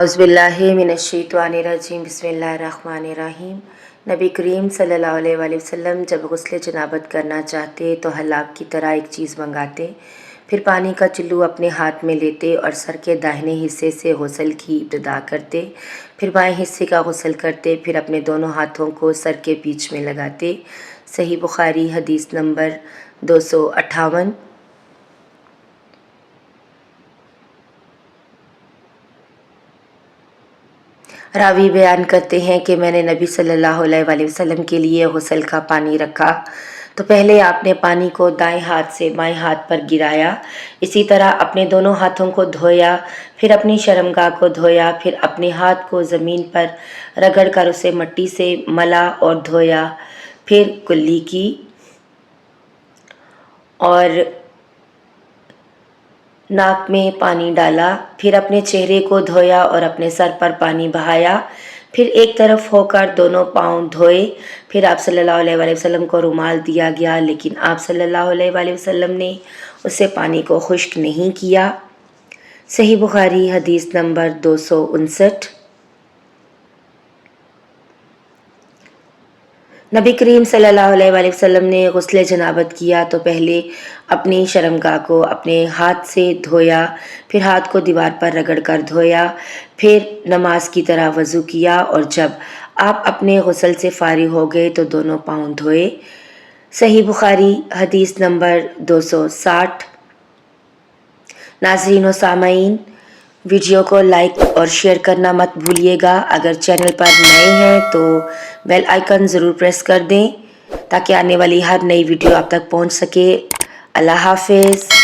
औज़ुबिल्लाहिमिनश्शैतानिर्रजीम बिस्मिल्लाहिर्रहमानिर्रहीम। नबी करीम सल्लल्लाहु अलैहि वसल्लम जब गुस्ल जनाबत करना चाहते तो हलाक की तरह एक चीज़ मंगाते, फिर पानी का चुल्लू अपने हाथ में लेते और सर के दाहिने हिस्से से गुस्ल की इब्तिदा करते, फिर बाएं हिस्से का गुस्ल करते, फिर अपने दोनों हाथों को सर के बीच में लगाते। सही बुखारी हदीस नंबर 258। रावी बयान करते हैं कि मैंने नबी सल्लल्लाहु अलैहि वसल्लम के लिए गुस्ल का पानी रखा तो पहले आपने पानी को दाएं हाथ से बाएं हाथ पर गिराया, इसी तरह अपने दोनों हाथों को धोया, फिर अपनी शर्मगाह को धोया, फिर अपने हाथ को ज़मीन पर रगड़ कर उसे मिट्टी से मला और धोया, फिर कुल्ली की और नाक में पानी डाला, फिर अपने चेहरे को धोया और अपने सर पर पानी बहाया, फिर एक तरफ होकर दोनों पाँव धोए। फिर आप सल्लल्लाहु अलैहि वसल्लम को रुमाल दिया गया, लेकिन आप सल्लल्लाहु अलैहि वसल्लम ने उससे पानी को खुश्क नहीं किया। सही बुखारी हदीस नंबर 259। नबी करीम सल्लल्लाहु अलैहि वसल्लम ने गुस्ल जनाबत किया तो पहले अपनी शर्मगाह को अपने हाथ से धोया, फिर हाथ को दीवार पर रगड़ कर धोया, फिर नमाज की तरह वज़ू किया और जब आप अपने गुस्ल से फारिग हो गए तो दोनों पाँव धोए। सही बुखारी हदीस नंबर 260। नाज़रीन व सामईन, वीडियो को लाइक और शेयर करना मत भूलिएगा। अगर चैनल पर नए हैं तो बेल आइकन ज़रूर प्रेस कर दें ताकि आने वाली हर नई वीडियो आप तक पहुंच सके। अल्लाह हाफ़िज़।